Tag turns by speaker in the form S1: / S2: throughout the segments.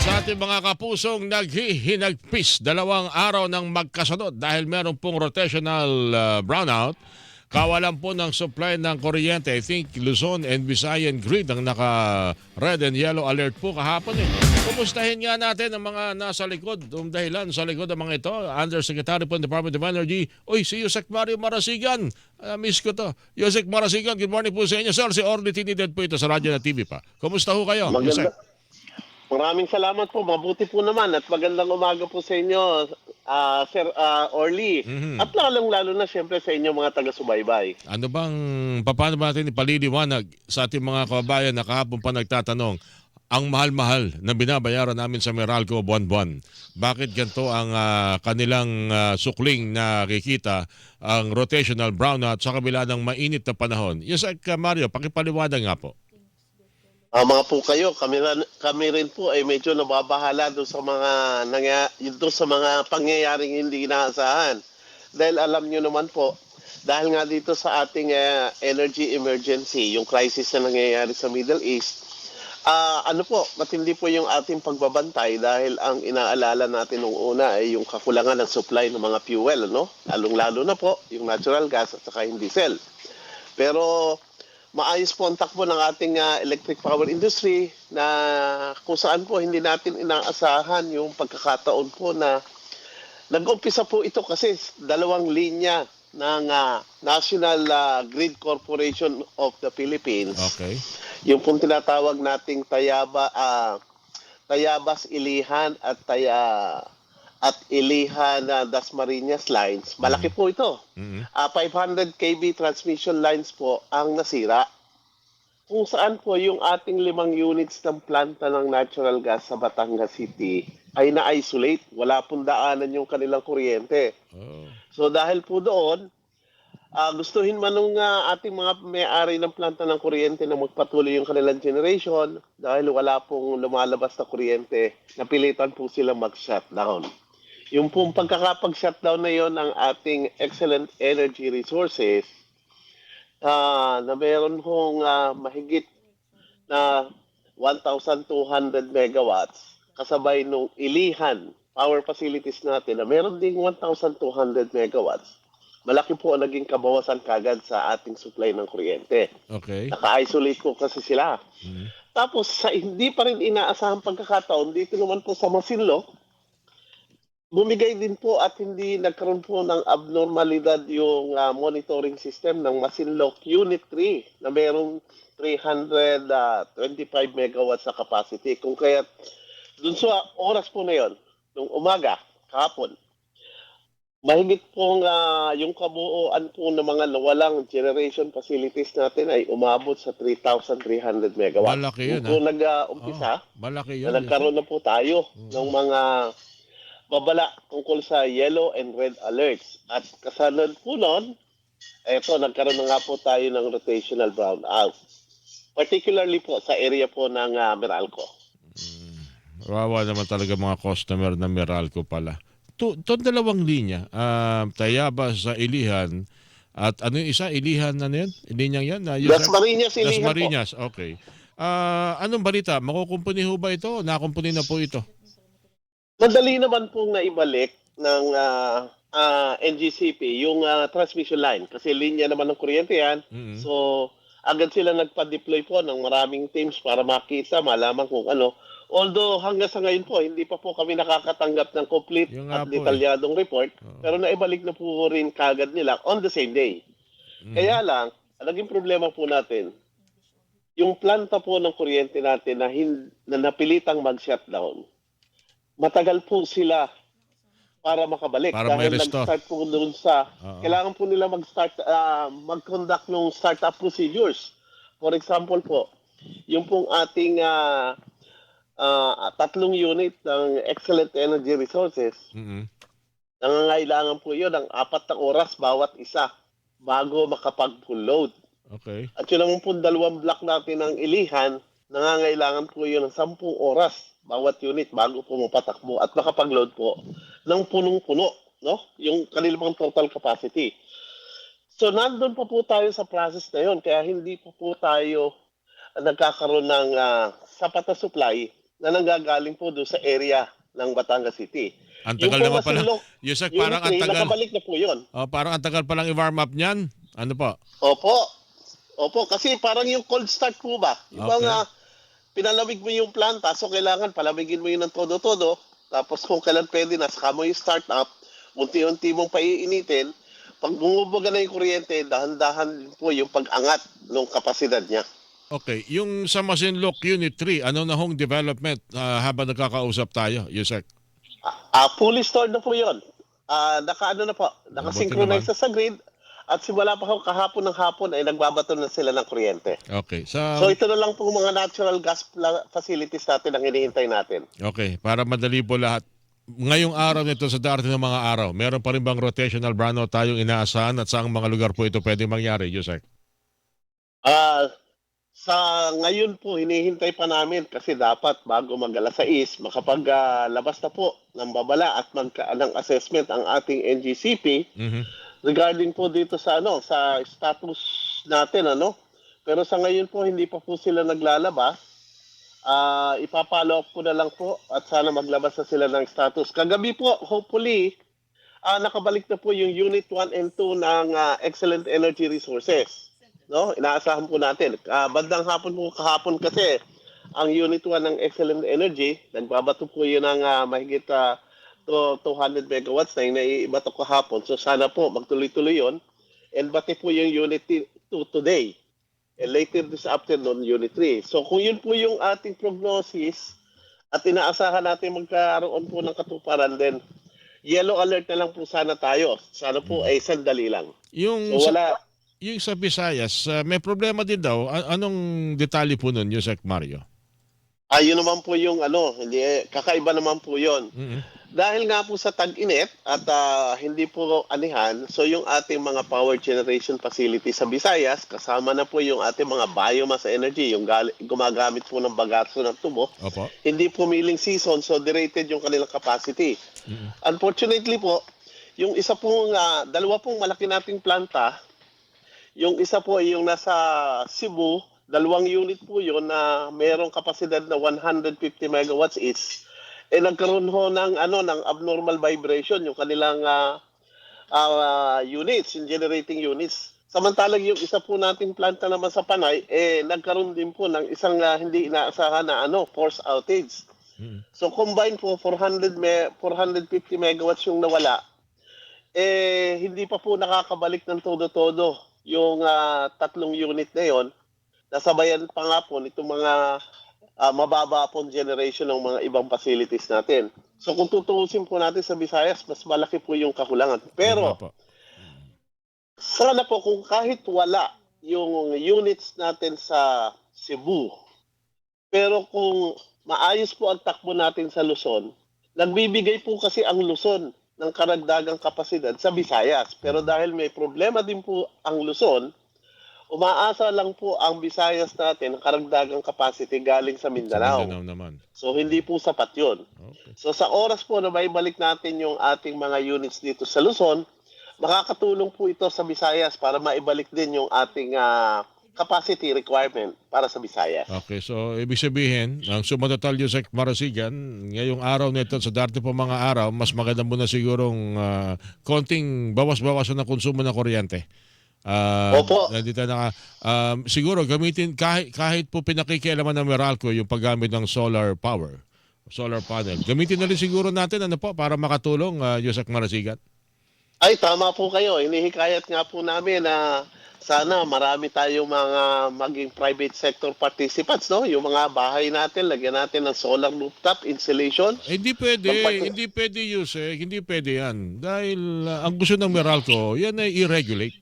S1: Sa ating mga kapusong naghihinagpis, 2 araw ng magkasunod dahil meron pong rotational brownout. Kawalan po ng supply ng kuryente. I think Luzon and Visayan grid ang naka-red and yellow alert po kahapon eh. Kumustahin nga natin ang mga nasa likod, dahilan sa likod ng mga ito. Undersecretary po ng Department of Energy. Uy, si Yusek Mario Marasigan. Miss ko to. Yusek Marasigan, good morning po sa inyo, sir. Si Orly Tinidad po ito sa radyo na TV pa. Kumusta ho kayo, Yusek?
S2: Maganda. Maraming salamat po. Mabuti po naman at magandang umaga po sa inyo, Sir Orly. At lalong-lalo na siyempre sa inyo mga taga-subaybay.
S1: Ano bang, paano ba natin ipaliliwanag sa ating mga kababayan na kahapon pa nagtatanong, ang mahal-mahal na binabayaran namin sa Meralco buwan-buwan. Bakit ganito ang kanilang sukling na kikita, ang rotational brownout sa kabila ng mainit na panahon? Yes, Mario, pakipaliwanag nga po.
S2: Mga po kayo, kami rin po ay medyo nababahala doon sa doon sa mga pangyayaring hindi inaasahan. Dahil alam nyo naman po, dahil nga dito sa ating energy emergency, yung crisis na nangyayari sa Middle East, matindi po yung ating pagbabantay dahil ang inaalala natin nung una ay yung kakulangan ng supply ng mga fuel, no? Lalong-lalo na po yung natural gas at saka yung diesel. Pero maayos po ang takbo ng ating electric power industry na kung saan po hindi natin inaasahan yung pagkakataon po na nag-umpisa po ito kasi 2 linya ng National Grid Corporation of the Philippines.
S1: Okay.
S2: Yung pong tinatawag nating Tayabas Ilihan at Ilihan Dasmariñas lines. Malaki po ito. 500 kV transmission lines po ang nasira. Kung saan po yung ating 5 units ng planta ng natural gas sa Batangas City ay na-isolate. Wala pong daanan yung kanilang kuryente. So dahil po doon, gustuhin man ng ating mga may-ari ng planta ng kuryente na magpatuloy yung kanilang generation dahil wala pong lumalabas na kuryente, napilitan po silang mag-shutdown. Yung pong pagkakapag-shutdown na yon ng ating excellent energy resources na meron pong mahigit na 1,200 megawatts kasabay nung Ilihan power facilities natin na meron ding 1,200 megawatts. Malaki po ang naging kabawasan kagad sa ating supply ng kuryente.
S1: Okay.
S2: Naka-isolate po kasi sila. Tapos sa hindi pa rin inaasahang pagkakataon, dito naman po sa Masinloc, bumigay din po at hindi nagkaroon po ng abnormalidad yung monitoring system ng Masinloc Unit 3 na mayroong 325 megawatts na capacity. Kung kaya dun sa oras po na yon, nung umaga, kahapon, mahigit pong yung kabuuan po ng mga nawalang generation facilities natin ay umabot sa 3,300 megawatts.
S1: Malaki yun,
S2: kung nag-umpisa,
S1: malaki
S2: na
S1: yun.
S2: nagkaroon na po tayo ng mga babala tungkol sa yellow and red alerts. At kasunod po nun, nagkaroon na nga po tayo ng rotational brownout. Particularly po sa area po ng Meralco.
S1: Wawa naman talaga mga customer ng Meralco pala. Itong 2 linya, Tayabas sa Ilihan, at ano yung isa? Ilihan na yan? Ilinyang yan?
S2: Dasmariñas, Ilihan po.
S1: Dasmariñas, okay. Anong balita? Makukumpuni ho ba ito? Nakumpuni na po ito?
S2: Madali naman pong naibalik ng NGCP yung transmission line kasi linya naman ng kuryente yan. So agad sila nagpa-deploy po ng maraming teams para makita, malaman kung ano. Although hanggang sa ngayon po, hindi pa po kami nakakatanggap ng complete at detalyadong report, pero naibalik na po rin kagad nila on the same day. Kaya lang, naging problema po natin, yung planta po ng kuryente natin na napilitang mag-shutdown, matagal po sila para makabalik.
S1: Para may
S2: dahil
S1: restore.
S2: nag-start po doon sa, kailangan po nila mag-conduct ng startup procedures. For example po, yung pong ating 3 unit ng excellent energy resources, nangangailangan po yun ng 4 na oras bawat isa bago makapag-full load.
S1: Okay.
S2: At yun naman po 2 block natin ng Ilihan, nangangailangan po yun ng 10 oras bawat unit bago po mapatakbo at makapag-load po ng punong-puno, no? Yung kanilang total capacity. So nandun pa po tayo sa process na yun, kaya hindi pa po tayo nagkakaroon ng sapat na supply na nanggagaling po doon sa area ng Batangas City.
S1: Ang
S2: Yung
S1: tagal
S2: po
S1: naman pala.
S2: Masinloc
S1: Yusek,
S2: Unit
S1: parang ang
S2: 3,
S1: tagal.
S2: nakabalik na po yun.
S1: Parang ang tagal palang i-warm up niyan. Ano po?
S2: Opo. Opo, kasi parang yung cold start po ba? Yung
S1: Okay.
S2: mga pinalamig mo yung planta, so kailangan palamigin mo yun ng todo-todo. Tapos kung kailan pwede na, saka mo yung start up, unti-unti mong paiinitin. Pag bumubuga na yung kuryente, dahan-dahan po yung pag-angat ng kapasidad niya.
S1: Okay, yung sa Masinloc Unit 3, ano na hong development habang nagkakausap tayo, Yusek?
S2: Fully stored na po yun. Naka-ano na po, naka-synchronize
S1: naman.
S2: na sa grid. At simula pa ho kahapon ng hapon ay nagbabato na sila ng kuryente.
S1: Okay,
S2: So ito na lang po mga natural gas facilities natin ang hinihintay natin.
S1: okay, para madali po lahat. Ngayong araw nito sa darating ng mga araw, meron pa rin bang rotational brownout tayong inaasahan at saang mga lugar po ito pwedeng mangyari, Yusek?
S2: Ah, sa ngayon po hinihintay pa namin kasi dapat bago mag-alas 6 makapaglabas na po ng babala at ng assessment ang ating NGCP
S1: Mhm.
S2: regarding po dito sa sa status natin Pero sa ngayon po hindi pa po sila naglalabas. Ipapollow up ko na lang po at sana maglabas na sila ng status. Kagabi po, hopefully, nakabalik na po yung Unit 1 and 2 ng Excellent Energy Resources. No? Inaasahan po natin. Bandang hapon po kahapon kasi ang Unit 1 ng Excellent Energy, nagbabato po yun ng mahigit 200 megawatts na yung naiibato kahapon. So sana po magtuloy-tuloy yun. And bati po yung Unit 2 today. And later this afternoon, Unit 3. So kung yun po yung ating prognosis at inaasahan natin magkaroon po ng katuparan, then yellow alert na lang po sana tayo. Sana po ay sandali lang.
S1: Yung
S2: So wala.
S1: yung sa Visayas, may problema din daw. Anong detalye po nun, Yusek Mario?
S2: Yun naman po yung hindi, kakaiba naman po yun.
S1: Mhm.
S2: Dahil nga po sa tag-init at hindi po anihan, so yung ating mga power generation facility sa Visayas, kasama na po yung ating mga biomass energy, yung gumagamit po ng bagaso ng tubo,
S1: Opo.
S2: hindi po milling season, so derated yung kanilang capacity.
S1: Mhm.
S2: Unfortunately po, yung isa pong, dalawa pong malaki nating planta, yung isa po ay yung nasa Cebu, 2 unit po yun na mayroong kapasidad na 150 megawatts each. Nagkaroon ho ng abnormal vibration yung kanilang units, yung generating units. Samantalang yung isa po nating planta naman sa Panay, nagkaroon din po ng isang hindi inaasahan na force outage.
S1: Mhm.
S2: So combined po 450 megawatts yung nawala. Hindi pa po nakakabalik ng todo-todo yung 3 unit na yon. Nasabayan pa nga po nitong mga mababa pong generation ng mga ibang facilities natin. So kung tutuusin po natin sa Visayas, mas malaki po yung kakulangan. Pero
S1: Opo.
S2: sana po kung kahit wala yung units natin sa Cebu, pero kung maayos po ang takbo natin sa Luzon, nagbibigay po kasi ang Luzon ng karagdagang kapasidad sa Visayas. Pero dahil may problema din po ang Luzon, umaasa lang po ang Visayas natin ng karagdagang capacity galing sa
S1: Sa
S2: Mindanao.
S1: Mindanao naman.
S2: So hindi po sapat yun.
S1: Okay.
S2: So sa oras po na maibalik natin yung ating mga units dito sa Luzon, makakatulong po ito sa Visayas para maibalik din yung ating capacity requirement para sa Visayas.
S1: Okay, so ibig sabihin, ang sumatotal Yusek Marasigan, ngayong araw nito sa darating po mga araw, mas maganda muna sigurong konting bawas-bawasan ng konsumo ng kuryente.
S2: Opo.
S1: Nandito na siguro gamitin kahit po pinakikialaman ng Meralco yung paggamit ng solar power, solar panel. Gamitin na rin siguro natin para makatulong Yusek Marasigan.
S2: Ay, tama po kayo. Inihikayat nga po namin na sana marami tayong mga maging private sector participants, no? Yung mga bahay natin, lagyan natin ng solar rooftop installation.
S1: Hindi pwede,
S2: Magpag-
S1: hindi pwede Yusek, hindi pwede yan. Dahil ang gusto ng Meralco, yan ay i-regulate.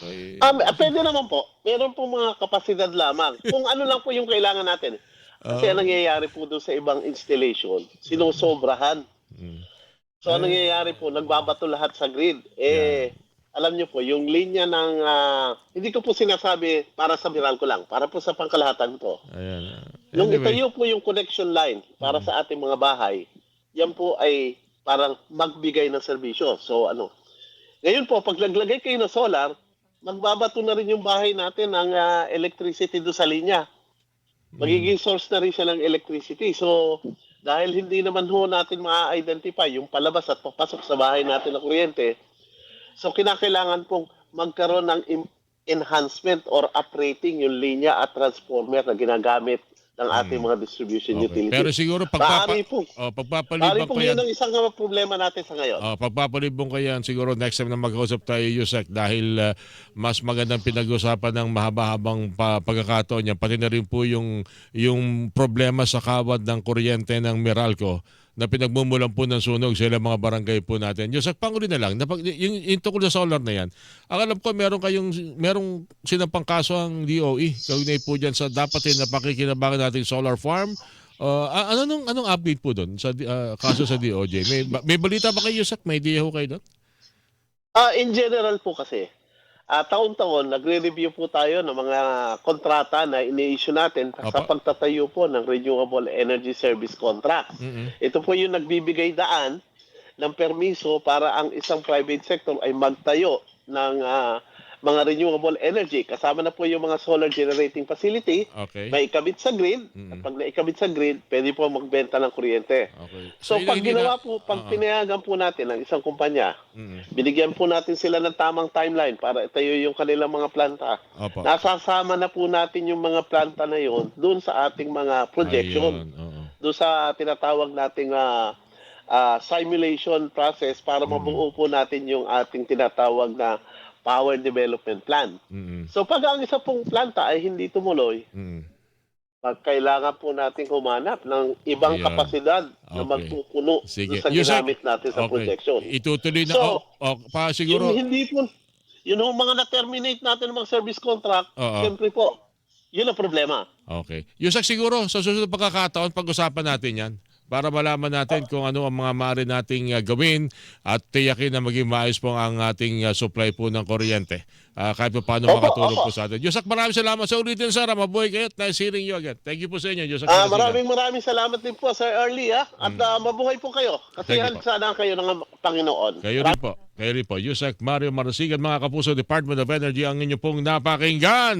S1: Okay.
S2: Pwede naman po. Meron po mga kapasidad lamang. Kung ano lang po yung kailangan natin. Kasi ang nangyayari po doon sa ibang installation, sinusobrahan.
S1: Mm.
S2: So, ang nangyayari po, nagbabato lahat sa grid. Alam nyo po, yung linya ng, hindi ko po sinasabi para sa Meralco lang, para po sa pangkalahatan po.
S1: Ayan.
S2: Nung
S1: Anyway,
S2: itayo po yung connection line para sa ating mga bahay, yan po ay parang magbigay ng serbisyo. So, ngayon po, pag naglagay kayo ng solar, magbabato na rin yung bahay natin ng electricity doon sa linya. magiging source na rin siya ng electricity. So, dahil hindi naman ho natin ma-identify yung palabas at papasok sa bahay natin na kuryente, so kinakailangan pong magkaroon ng enhancement or uprating yung linya at transformer na ginagamit ng ating mga distribution
S1: Okay.
S2: utilities.
S1: Pero siguro
S2: Maaari po.
S1: pagpapalibang ko
S2: Yun
S1: yan.
S2: ang isang problema natin sa ngayon.
S1: Pagpapalibong ko yan siguro next time na mag-usap tayo, Yusek, dahil mas magandang pinag-usapan ng mahaba-habang pagkakataon niya. Pati na rin po yung problema sa kawad ng kuryente ng Meralco na pinagmumulan po ng sunog sa ilang mga barangay po natin. Yusek, panguli na lang, yung tungkol sa solar na yan, ang alam ko merong sinampang kaso ang DOE. Kaugnay po dyan sa dapat na pakikinabangan nating solar farm. Anong update po doon sa kaso sa DOJ? May balita ba kayo, Yusek? May idea ho kayo doon?
S2: In general po kasi, taon-taon, nagre-review po tayo ng mga kontrata na ini-issue natin sa pagtatayo po ng Renewable Energy Service Contract. Ito po yung nagbibigay daan ng permiso para ang isang private sector ay magtayo ng mga renewable energy. Kasama na po yung mga solar generating facility, may ikabit sa grid, at pag naikabit sa grid, pwede po magbenta ng kuryente. So pag ginawa po, pag pinayagan po natin ng isang kumpanya, binigyan po natin sila ng tamang timeline para itayo yung kanilang mga planta. Nasasama na po natin yung mga planta na yun doon sa ating mga projection. Doon sa tinatawag nating simulation process para mabuo po natin yung ating tinatawag na Power Development Plan. So pag ang isa pong planta ay hindi tumuloy, kailangan po natin humanap ng ibang kapasidad na magpupuno sa ginamit natin sa projection.
S1: Itutuloy na.
S2: So,
S1: siguro.
S2: Hindi po, yun ang mga na-terminate natin ng mga service contract, siyempre po, yun ang problema.
S1: Okay. Yusek, siguro sa susunod pagkakataon, pag-usapan natin yan para malaman natin kung ano ang mga maaari nating gawin at tiyakin na maging maayos po ang ating supply po ng kuryente. Kahit pa paano makatulong po sa atin. Yusek, maraming salamat sa ulitin, sir. Mabuhay kayo at nice hearing you again. Thank you po sa inyo, Yusek.
S2: Maraming salamat din po, Sir Early. At mabuhay po kayo. Kasihan sana kayo ng Panginoon.
S1: Kayo rin po. Yusek Mario Marasigan, mga kapuso, Department of Energy, ang inyo pong napakinggan.